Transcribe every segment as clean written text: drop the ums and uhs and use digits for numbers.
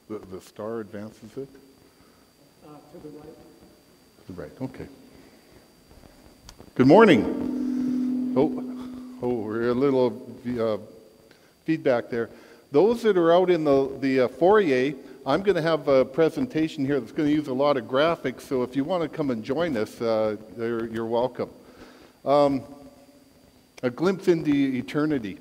The star advances it? To the right. To the right, okay. Good morning. Oh, we're a little feedback there. Those that are out in the foyer, I'm going to have a presentation here that's going to use a lot of graphics, so if you want to come and join us, you're welcome. A glimpse into eternity.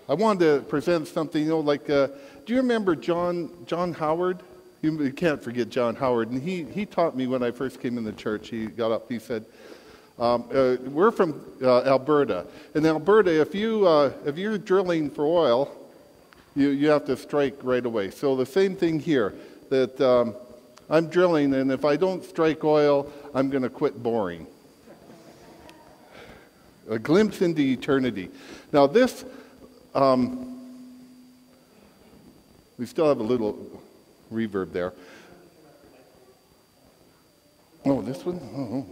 I wanted to present something, do you remember John Howard? You can't forget John Howard, and he taught me when I first came in the church. He got up, he said, we're from Alberta. In Alberta, if you're drilling for oil, you have to strike right away. So the same thing here, that I'm drilling, and if I don't strike oil, I'm going to quit boring. A glimpse into eternity. Now this, we still have a little reverb there. Oh, this one? Oh.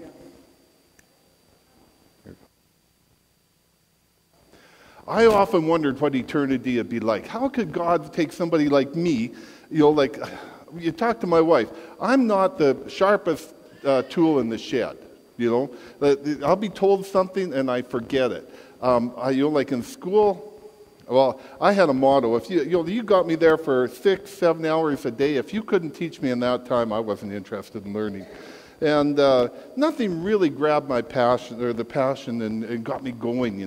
I often wondered what eternity would be like. How could God take somebody like me, you talk to my wife, I'm not the sharpest tool in the shed, I'll be told something and I forget it. Like in school, well, I had a motto. If you got me there for 6-7 hours a day, if you couldn't teach me in that time, I wasn't interested in learning. And nothing really grabbed my passion, or the passion, and got me going,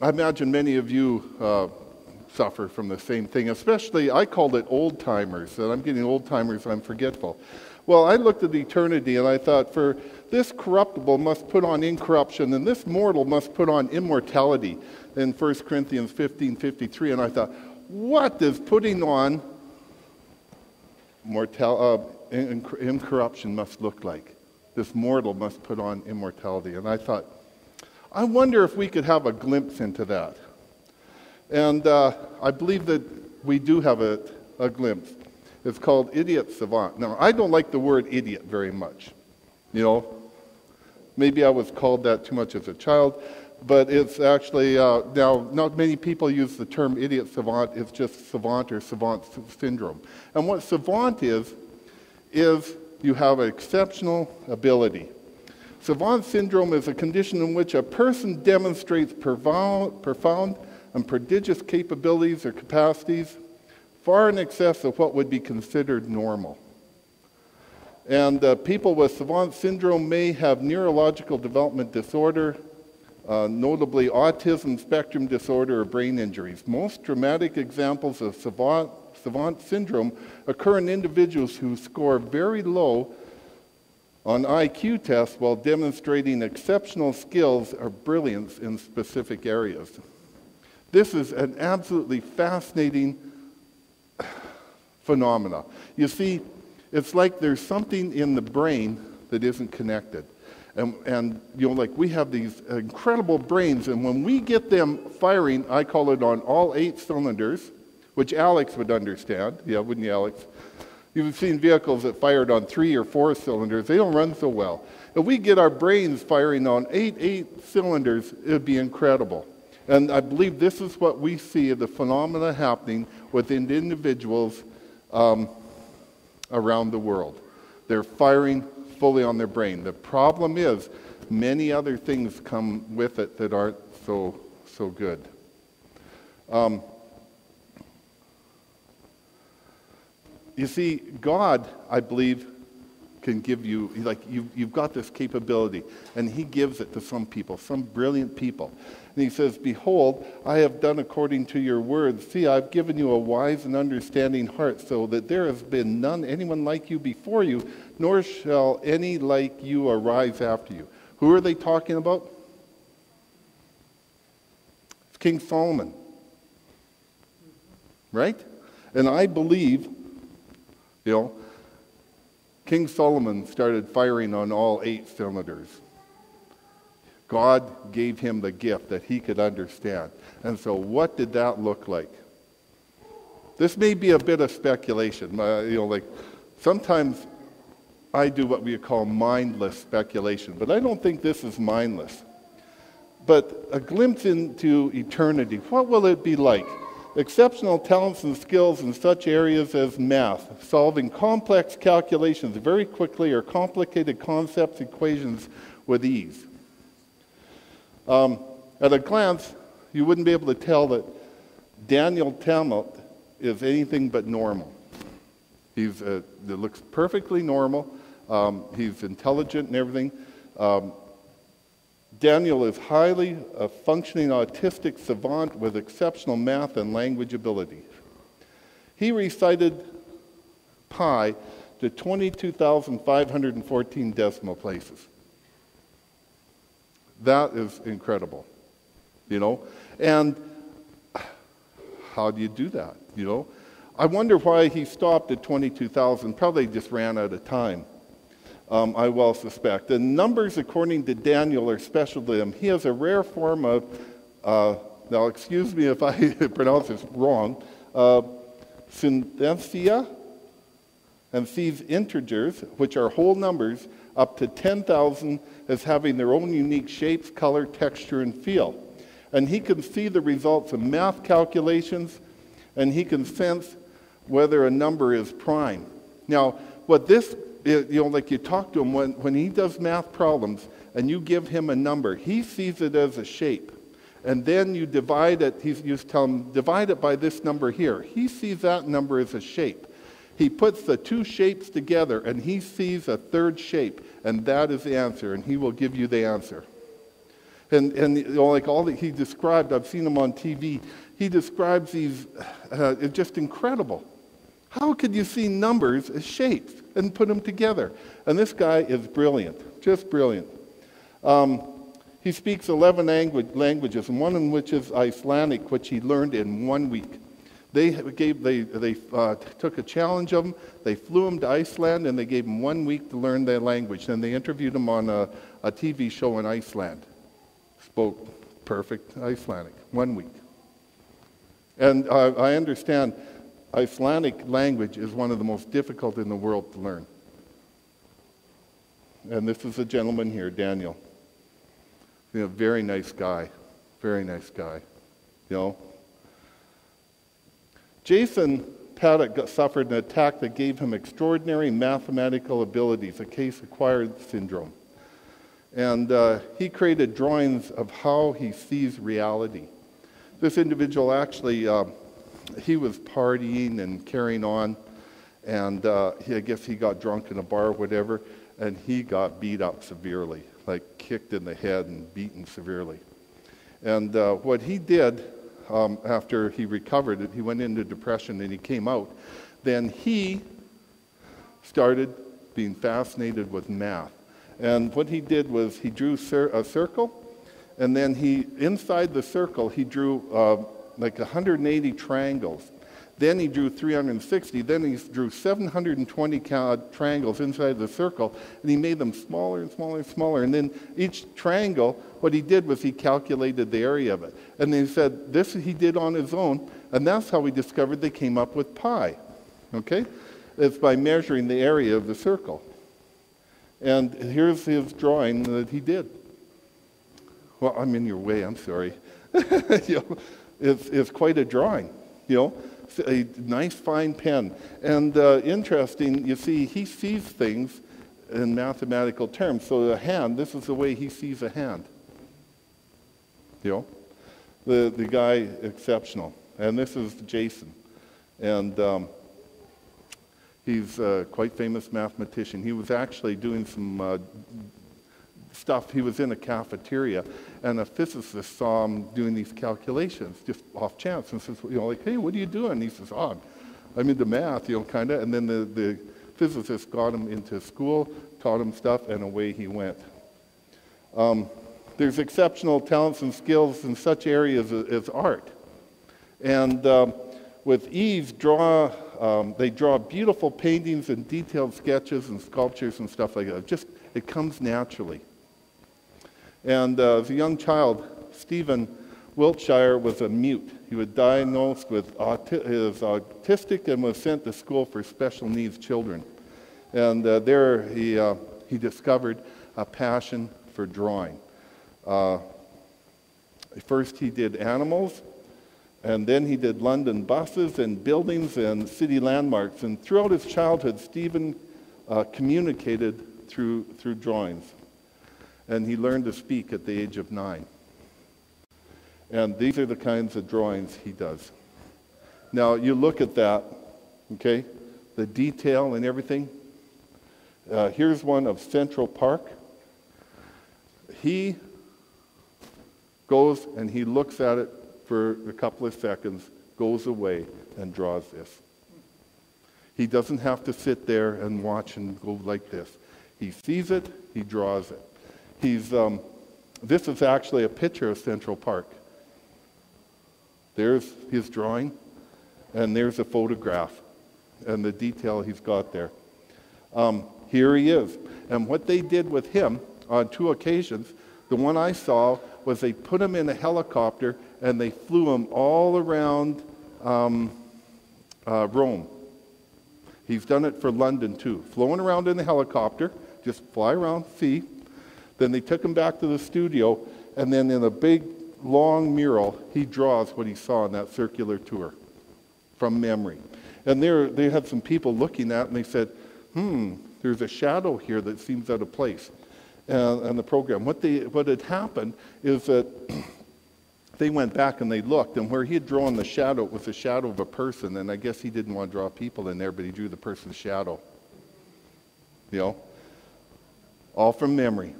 I imagine many of you suffer from the same thing, especially, I called it old-timers, and I'm getting old-timers and I'm forgetful. Well, I looked at eternity and I thought, for this corruptible must put on incorruption, and this mortal must put on immortality in 1 Corinthians 15:53. And I thought, what does putting on incorruption must look like? This mortal must put on immortality. And I thought, I wonder if we could have a glimpse into that. And I believe that we do have a glimpse. It's called idiot savant. Now, I don't like the word idiot very much. Maybe I was called that too much as a child, but it's actually, now, not many people use the term idiot savant. It's just savant or savant syndrome. And what savant is you have an exceptional ability. Savant syndrome is a condition in which a person demonstrates profound and prodigious capabilities or capacities far in excess of what would be considered normal. And people with savant syndrome may have neurological development disorder, notably autism spectrum disorder or brain injuries. Most dramatic examples of savant syndrome occur in individuals who score very low on IQ tests while demonstrating exceptional skills or brilliance in specific areas. This is an absolutely fascinating phenomena. You see, it's like there's something in the brain that isn't connected. And we have these incredible brains, and when we get them firing, I call it on all 8 cylinders, which Alex would understand. Yeah, wouldn't you, Alex? You've seen vehicles that fired on 3 or 4 cylinders. They don't run so well. If we get our brains firing on 8 cylinders, it would be incredible. And I believe this is what we see, the phenomena happening within individuals around the world. They're firing fully on their brain. The problem is many other things come with it that aren't so good. You see, God, I believe, can give you, you've got this capability, and He gives it to some people, some brilliant people. And He says, behold, I have done according to your words. See, I've given you a wise and understanding heart, so that there has been anyone like you before you, nor shall any like you arise after you. Who are they talking about? It's King Solomon. Right? And I believe, King Solomon started firing on all 8 cylinders. God gave him the gift that he could understand. And so what did that look like? This may be a bit of speculation. Sometimes I do what we call mindless speculation, but I don't think this is mindless. But a glimpse into eternity, what will it be like? Exceptional talents and skills in such areas as math, solving complex calculations very quickly or complicated concepts, equations with ease. At a glance, you wouldn't be able to tell that Daniel Tammet is anything but normal. He looks perfectly normal. He's intelligent and everything. Daniel is highly functioning autistic savant with exceptional math and language ability. He recited pi to 22,514 decimal places. That is incredible, And how do you do that, I wonder why he stopped at 22,000. Probably just ran out of time. I well suspect. The numbers, according to Daniel, are special to him. He has a rare form of, now excuse me if I pronounce this wrong, synesthesia, and sees integers, which are whole numbers, up to 10,000 as having their own unique shapes, color, texture, and feel. And he can see the results of math calculations, and he can sense whether a number is prime. Now, what this like you talk to him when he does math problems and you give him a number, he sees it as a shape. And then you divide it, you tell him, divide it by this number here. He sees that number as a shape. He puts the two shapes together and he sees a third shape, and that is the answer, and he will give you the answer. And like all that he described, I've seen him on TV, he describes these, it's just incredible. How could you see numbers as shapes and put them together? And this guy is brilliant, just brilliant. He speaks 11 languages, and one in which is Icelandic, which he learned in 1 week. They took a challenge of him. They flew him to Iceland, and they gave him 1 week to learn their language. And they interviewed him on a TV show in Iceland. Spoke perfect Icelandic, 1 week. And I understand Icelandic language is one of the most difficult in the world to learn. And this is a gentleman here, Daniel. Very nice guy. Very nice guy. Jason Paddock suffered an attack that gave him extraordinary mathematical abilities, a case-acquired syndrome. And he created drawings of how he sees reality. This individual actually, he was partying and carrying on, and I guess he got drunk in a bar or whatever, and he got beat up severely, like kicked in the head and beaten severely. And what he did after he recovered, he went into depression and he came out. Then he started being fascinated with math. And what he did was he drew a circle, and then inside the circle, he drew like 180 triangles. Then he drew 360. Then he drew 720 triangles inside the circle, and he made them smaller and smaller and smaller. And then each triangle, what he did was he calculated the area of it. And he said this he did on his own, and that's how we discovered they came up with pi. Okay? It's by measuring the area of the circle. And here's his drawing that he did. Well, I'm in your way, I'm sorry. It's quite a drawing, a nice fine pen. And interesting, you see, he sees things in mathematical terms. So a hand, this is the way he sees a hand. The guy, exceptional. And this is Jason. And he's a quite famous mathematician. He was actually doing some stuff. He was in a cafeteria, and a physicist saw him doing these calculations just off chance, and says, like, hey, what are you doing? And he says, oh, I'm into math, kind of. And then the physicist got him into school, taught him stuff, and away he went. There's exceptional talents and skills in such areas as art. And with ease, they draw beautiful paintings and detailed sketches and sculptures and stuff like that. It comes naturally. And as a young child, Stephen Wiltshire was a mute. He was diagnosed with autistic and was sent to school for special needs children. And there he discovered a passion for drawing. First he did animals, And then he did London buses and buildings and city landmarks. And throughout his childhood, Stephen communicated through drawings. And he learned to speak at the age of 9. And these are the kinds of drawings he does. Now, you look at that, okay, the detail and everything. Here's one of Central Park. He goes and he looks at it for a couple of seconds, goes away, and draws this. He doesn't have to sit there and watch and go like this. He sees it, he draws it. This is actually a picture of Central Park. There's his drawing, and there's a photograph, and the detail he's got there. Here he is. And what they did with him on 2 occasions, the one I saw was they put him in a helicopter and they flew him all around Rome. He's done it for London too. Flown around in the helicopter, just fly around, see. Then they took him back to the studio, and then in a big, long mural, he draws what he saw on that circular tour from memory. And they had some people looking at it, and they said, there's a shadow here that seems out of place. And the program. What had happened is that they went back and they looked, and where he had drawn the shadow, it was the shadow of a person, and I guess he didn't want to draw people in there, but he drew the person's shadow. All from memory.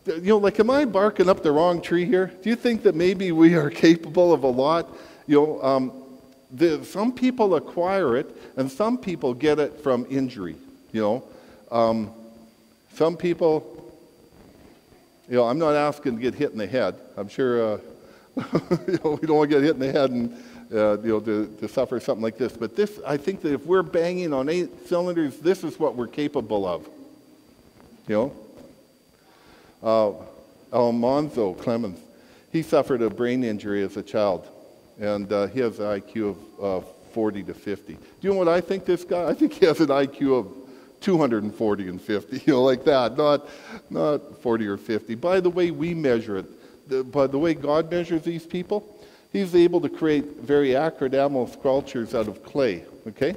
Like, am I barking up the wrong tree here? Do you think that maybe we are capable of a lot? Some people acquire it, and some people get it from injury. Some people, I'm not asking to get hit in the head. I'm sure we don't want to get hit in the head and to suffer something like this. But this, I think that if we're banging on 8 cylinders, this is what we're capable of. Almanzo Clemens, he suffered a brain injury as a child, and he has an IQ of 40 to 50. Do you know what I think this guy? I think he has an IQ of 240 and 50, like that, not 40 or 50. By the way we measure it, by the way God measures these people, he's able to create very accurate animal sculptures out of clay, okay?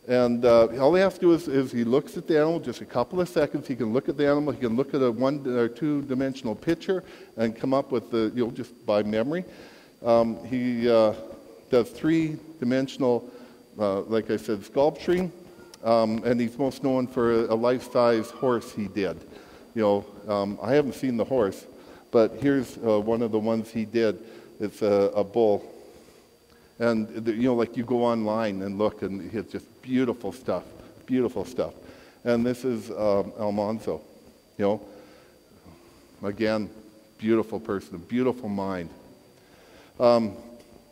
And all he has to do is he looks at the animal, just a couple of seconds, he can look at the animal, he can look at a 1 or 2-dimensional picture and come up with just by memory. He does 3-dimensional, like I said, sculpturing, and he's most known for a life-size horse he did. I haven't seen the horse, but here's one of the ones he did. It's a bull. And, like you go online and look, and it's just beautiful stuff. And this is Almanzo, Again, beautiful person, a beautiful mind.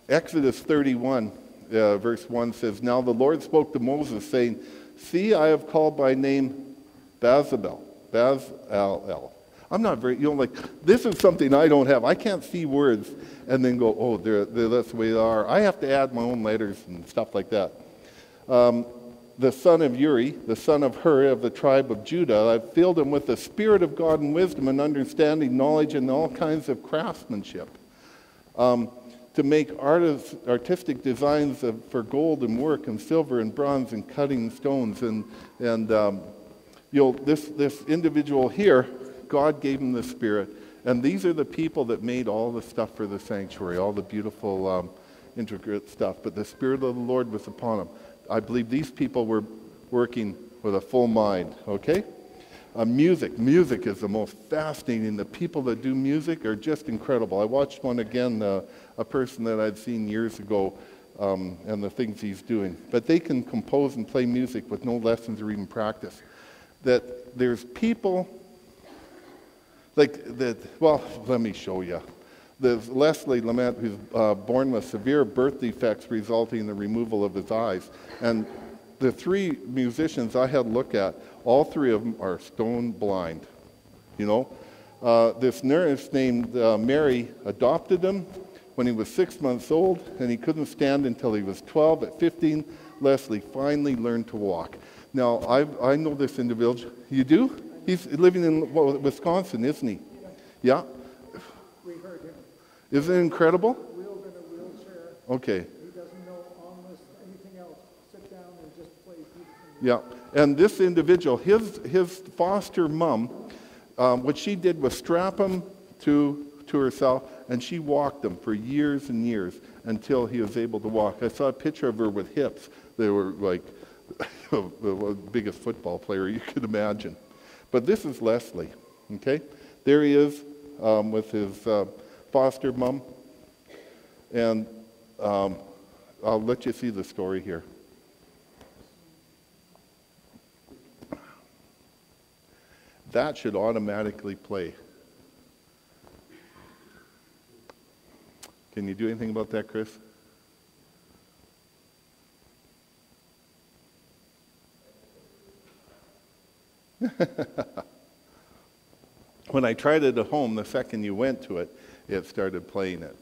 Exodus 31, verse 1 says, Now the Lord spoke to Moses, saying, See, I have called by name Bezalel. I'm not very, this is something I don't have. I can't see words and then go, that's the way they are. I have to add my own letters and stuff like that. The son of Uri, the son of Hur of the tribe of Judah, I've filled him with the spirit of God and wisdom and understanding, knowledge, and all kinds of craftsmanship. To make artistic designs for gold and work and silver and bronze and cutting stones. This individual here, God gave him the Spirit. And these are the people that made all the stuff for the sanctuary, all the beautiful, intricate stuff. But the Spirit of the Lord was upon him. I believe these people were working with a full mind, okay? Music is the most fascinating. The people that do music are just incredible. I watched one again, a person that I'd seen years ago, and the things he's doing. But they can compose and play music with no lessons or even practice. That there's people like that. Well, let me show you. There's Leslie Lamette, who's born with severe birth defects resulting in the removal of his eyes. And the 3 musicians I had a look at, all 3 of them are stone blind. This nurse named Mary adopted him when he was 6 months old, and he couldn't stand until he was 12. At 15, Leslie finally learned to walk. Now, I know this individual. You do? He's living in Wisconsin, isn't he? Yeah? We heard him. Isn't it incredible? Wheeled in a wheelchair. Okay. He doesn't know almost anything else. Sit down and just play beautifully. Yeah. And this individual, his foster mom, what she did was strap him to herself, and she walked him for years and years until he was able to walk. I saw a picture of her with hips. They were like the biggest football player you could imagine. But this is Leslie, okay? There he is with his foster mom. And I'll let you see the story here. That should automatically play. Can you do anything about that, Chris? When I tried it at home, the second you went to it, it started playing it.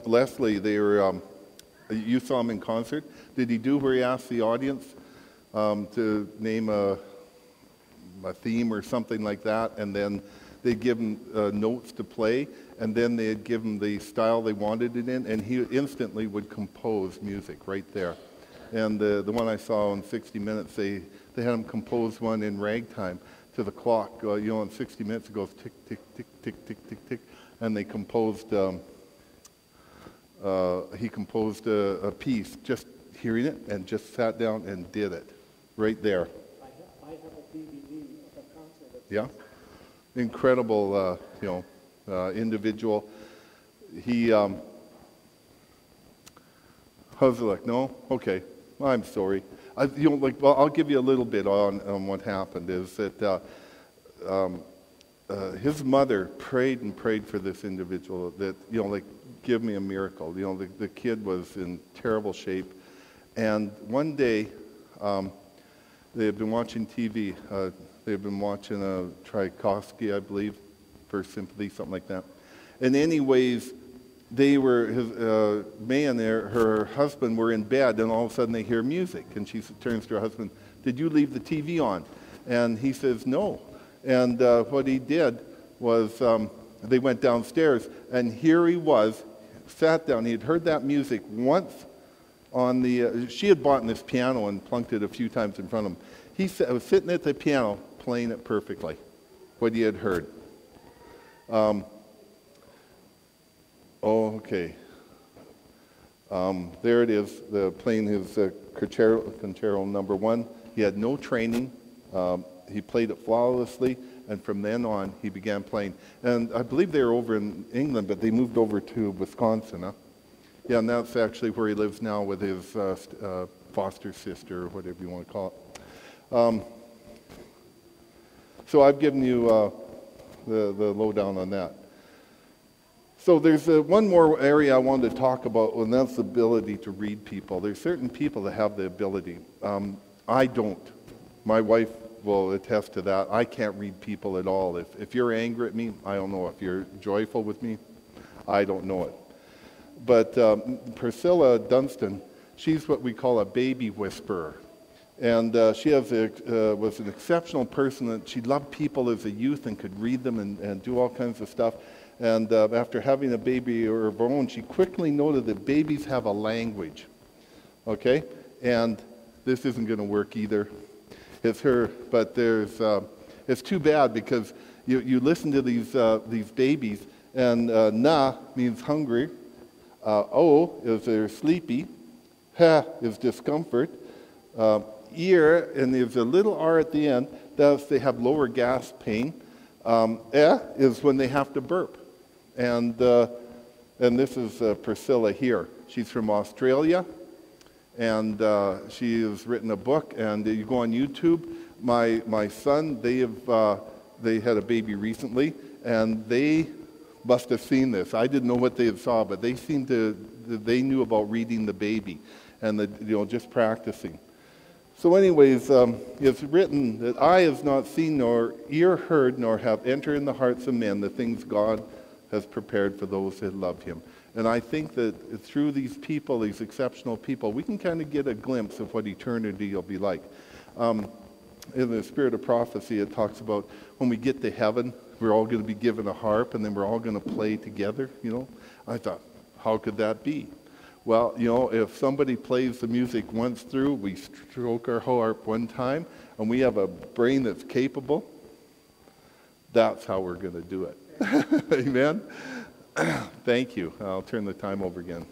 Leslie, you saw him in concert. Did he do where he asked the audience to name a theme or something like that, and then they'd give him notes to play, and then they'd give him the style they wanted it in, and he instantly would compose music right there. And the one I saw in 60 Minutes, they had him compose one in ragtime to the clock. In 60 Minutes it goes tick, tick, tick, tick, tick, tick, tick, and they composed... he composed a piece, just hearing it, and just sat down and did it, right there. I have a DVD of a concert. Yeah, incredible, individual. He, how's it like? No, okay. I'm sorry. I'll give you a little bit on what happened. Is that his mother prayed and prayed for this individual that give me a miracle. The kid was in terrible shape. And one day, they had been watching TV. They had been watching Tchaikovsky, I believe, First Symphony, something like that. And anyways, they were, May and her husband were in bed, and all of a sudden they hear music. And she turns to her husband, "Did you leave the TV on?" And he says, "No." And what he did was they went downstairs, and here he was, sat down. He had heard that music once on the... she had bought this piano and plunked it a few times in front of him. He was sitting at the piano playing it perfectly, what he had heard. Okay. There it is, playing his concerto number 1. He had no training. He played it flawlessly, and from then on, he began playing. And I believe they were over in England, but they moved over to Wisconsin, huh? Yeah, and that's actually where he lives now with his foster sister, or whatever you want to call it. So I've given you the lowdown on that. So there's one more area I wanted to talk about, and that's the ability to read people. There's certain people that have the ability. I don't. My wife will attest to that. I can't read people at all. If you're angry at me, I don't know. If you're joyful with me, I don't know it. But Priscilla Dunstan, she's what we call a baby whisperer. And she was an exceptional person. That she loved people as a youth and could read them and do all kinds of stuff. And after having a baby of her own, she quickly noted that babies have a language. Okay? And this isn't going to work either. It's her, but it's too bad because you listen to these babies, and na means hungry, o is they're sleepy, ha is discomfort, ear, and there's a little r at the end, that's they have lower gas pain, is when they have to burp. And this is Priscilla here. She's from Australia. And she has written a book, and you go on YouTube. My son, they had a baby recently, and they must have seen this. I didn't know what they had saw, but they they knew about reading the baby, and just practicing. So, anyways, it's written that eye has not seen, nor ear heard, nor have entered in the hearts of men the things God has prepared for those that love Him. And I think that through these people, these exceptional people, we can kind of get a glimpse of what eternity will be like. In the spirit of prophecy, it talks about when we get to heaven, we're all going to be given a harp, and then we're all going to play together, I thought, how could that be? Well, if somebody plays the music once through, we stroke our harp one time, and we have a brain that's capable, that's how we're going to do it. Amen? Thank you. I'll turn the time over again.